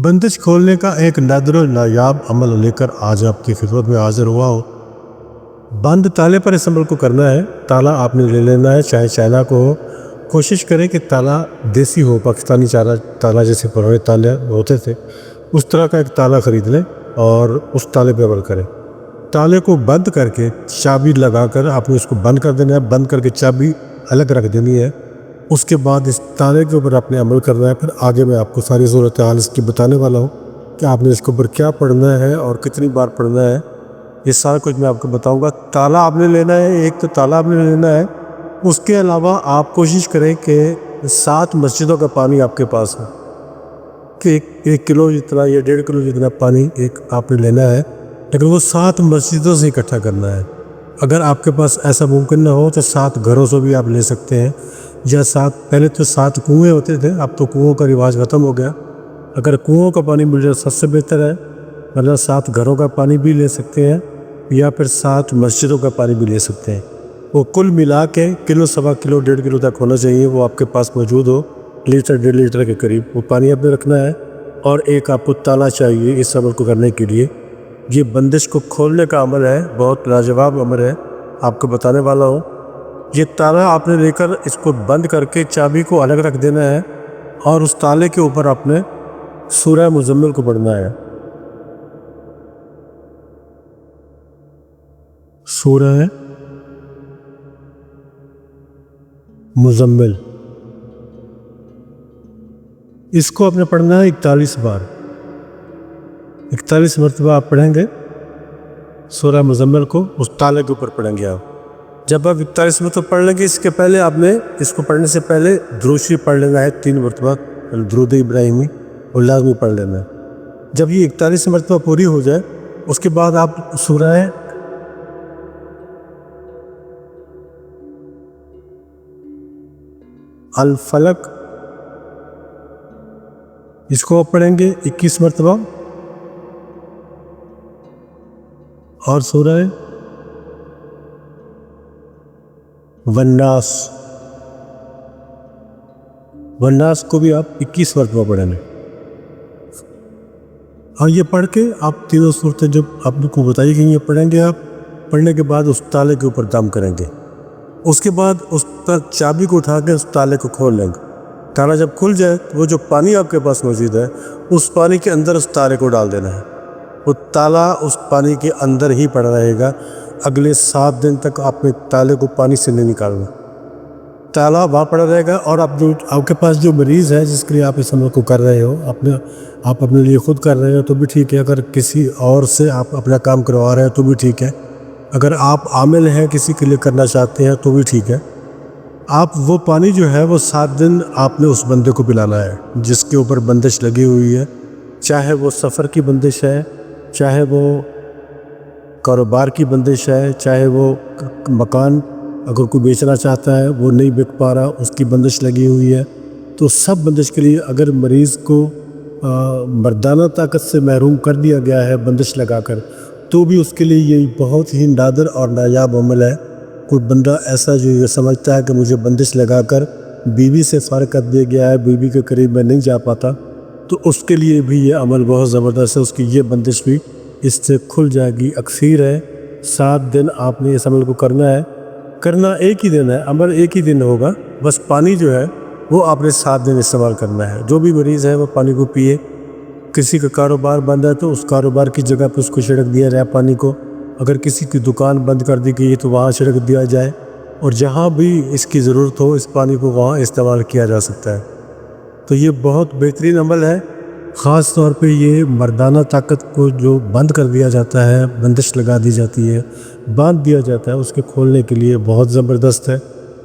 बंदिश खोलने का एक नादिर और नायाब अमल लेकर आज आपकी खिदमत में हाजिर हुआ हो। बंद ताले पर इस अमल को करना है। ताला आपने ले लेना है, चाहे चाइना को हो। कोशिश करें कि ताला देसी हो, पाकिस्तानी ताला जैसे पुराने ताले होते थे उस तरह का एक ताला ख़रीद लें और उस ताले पर अमल करें। ताले को बंद करके चाबी लगाकर आपने उसको बंद कर देना है। बंद करके चाबी अलग रख देनी है। उसके बाद इस ताले के ऊपर आपने अमल करना है। फिर आगे मैं आपको सारी सूरत हाल इसकी बताने वाला हूँ कि आपने इसके ऊपर क्या पढ़ना है और कितनी बार पढ़ना है। ये सारा कुछ मैं आपको बताऊंगा। ताला आपने लेना है, एक तो ताला आपने लेना है। उसके अलावा आप कोशिश करें कि 7 मस्जिदों का पानी आपके पास हो, कि 1 किलो जितना या 1.5 किलो जितना पानी एक आपने लेना है, लेकिन वो 7 मस्जिदों से इकट्ठा करना है। अगर आपके पास ऐसा मुमकिन ना हो तो 7 घरों से भी आप ले सकते हैं, या 7 पहले तो 7 कुएँ होते थे, अब तो कुओं का रिवाज ख़त्म हो गया। अगर कुओं का पानी मिल जाए सबसे बेहतर है, मतलब 7 घरों का पानी भी ले सकते हैं या फिर 7 मस्जिदों का पानी भी ले सकते हैं। वो कुल मिला के किलो, सवा किलो, 1.5 किलो तक होना चाहिए, वो आपके पास मौजूद हो। लीटर 1.5 लीटर के करीब वो पानी आपने रखना है। और एक आपको ताला चाहिए इस अमल को करने के लिए। ये बंदिश को खोलने का अमल है, बहुत लाजवाब अमल है, आपको बताने वाला हूँ। ये ताला आपने लेकर इसको बंद करके चाबी को अलग रख देना है और उस ताले के ऊपर आपने सूरह मुज़म्मिल को पढ़ना है। सूरह मुज़म्मिल, इसको आपने पढ़ना है 41 बार। 41 मरतबा आप पढ़ेंगे सूरह मुज़म्मिल को, उस ताले के ऊपर पढ़ेंगे आप। जब आप 41 मरतबा पढ़ लेंगे, इसके पहले आपने इसको पढ़ने से पहले दुरूद शरीफ पढ़ लेना है 3 मरतबा, दुरूद इब्राहिमी, और लाज़मी पढ़ लेना है। जब ये 41 मरतबा पूरी हो जाए, उसके बाद आप सूरह अल फलक, इसको आप पढ़ेंगे 21 मरतबा, और सूरह वन्नास, वन्नास को भी आप 21 मरतबा पढ़ेंगे। और ये पढ़ के आप तीनों सूरतें जो आपको बताई गई हैं पढ़ेंगे आप। पढ़ने के बाद उस ताले के ऊपर दम करेंगे। उसके बाद उस पर चाबी को उठा के उस ताले को खोल लेंगे। ताला जब खुल जाए तो वो जो पानी आपके पास मौजूद है, उस पानी के अंदर उस ताले को डाल देना है। वो ताला उस पानी के अंदर ही पड़ा रहेगा। अगले 7 दिन तक आपने ताले को पानी से नहीं निकालना, ताला वहाँ पड़ा रहेगा। और आपके पास जो मरीज़ है जिसके लिए आप इस अमल को कर रहे हो, आप अपने लिए ख़ुद कर रहे हो तो भी ठीक है। अगर किसी और से आप अपना काम करवा रहे हो तो भी ठीक है। अगर आप आमिल हैं, किसी के लिए करना चाहते हैं तो भी ठीक है। आप वो पानी जो है वो 7 दिन आपने उस बंदे को पिलाना है जिसके ऊपर बंदिश लगी हुई है। चाहे वो सफ़र की बंदिश है, चाहे वो कारोबार की बंदिश है, चाहे वो मकान अगर कोई बेचना चाहता है, वो नहीं बिक पा रहा, उसकी बंदिश लगी हुई है, तो सब बंदिश के लिए अगर मरीज़ को मर्दाना ताकत से महरूम कर दिया गया है बंदिश लगाकर, तो भी उसके लिए ये बहुत ही नादिर और नायाब अमल है। कोई बंदा ऐसा जो ये समझता है कि मुझे बंदिश लगाकर बीवी से फ़र्क कर दिया गया है, बीवी के करीब मैं नहीं जा पाता, तो उसके लिए भी ये अमल बहुत ज़बरदस्त है। उसकी ये बंदिश भी इससे खुल जाएगी। अक्सीर है 7 दिन आपने इस अमल को करना है। करना एक ही दिन है, अमल एक ही दिन होगा। बस पानी जो है वो आपने 7 दिन इस्तेमाल करना है। जो भी मरीज़ है वो पानी को पिए। किसी का कारोबार बंद है तो उस कारोबार की जगह पर उसको छिड़क दिया जाए पानी को। अगर किसी की दुकान बंद कर दी गई तो वहाँ छिड़क दिया जाए। और जहाँ भी इसकी ज़रूरत हो इस पानी को वहाँ इस्तेमाल किया जा सकता है। तो ये बहुत बेहतरीन अमल है। ख़ास तौर पे ये मर्दाना ताकत को जो बंद कर दिया जाता है, बंदिश लगा दी जाती है, बांध दिया जाता है, उसके खोलने के लिए बहुत ज़बरदस्त है।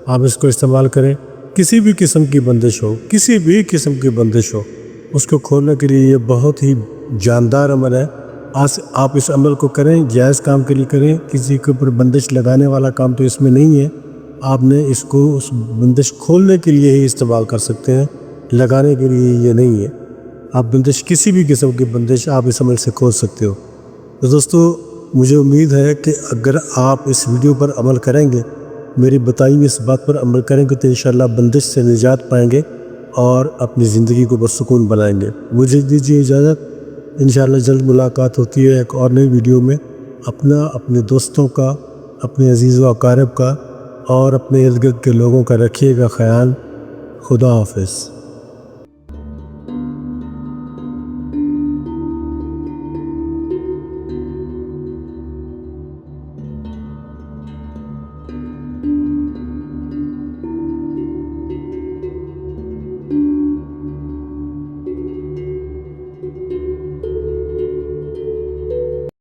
आप इसको इस्तेमाल करें। किसी भी किस्म की बंदिश हो, किसी भी किस्म की बंदिश हो, उसको खोलने के लिए ये बहुत ही जानदार अमल है। आज आप इस अमल को करें, जायज़ काम के लिए करें। किसी के ऊपर बंदिश लगाने वाला काम तो इसमें नहीं है। आपने इसको उस बंदिश खोलने के लिए ही इस्तेमाल कर सकते हैं, लगाने के लिए ये नहीं है। आप बंदिश, किसी भी किस्म की बंदिश आप इस अमल से खोल सकते हो। तो दोस्तों, मुझे उम्मीद है कि अगर आप इस वीडियो पर अमल करेंगे, मेरी बताई हुई इस बात पर अमल करेंगे, तो इंशाअल्लाह बंदिश से निजात पाएंगे اور اپنی زندگی کو پرسکون بنائیں گے۔ مجھے دیجیے اجازت، انشاءاللہ جلد ملاقات ہوتی ہے ایک اور نئی ویڈیو میں۔ اپنے دوستوں کا، اپنے عزیز و اقارب کا اور اپنے ارد گرد کے لوگوں کا رکھیے گا خیال۔ خدا حافظ۔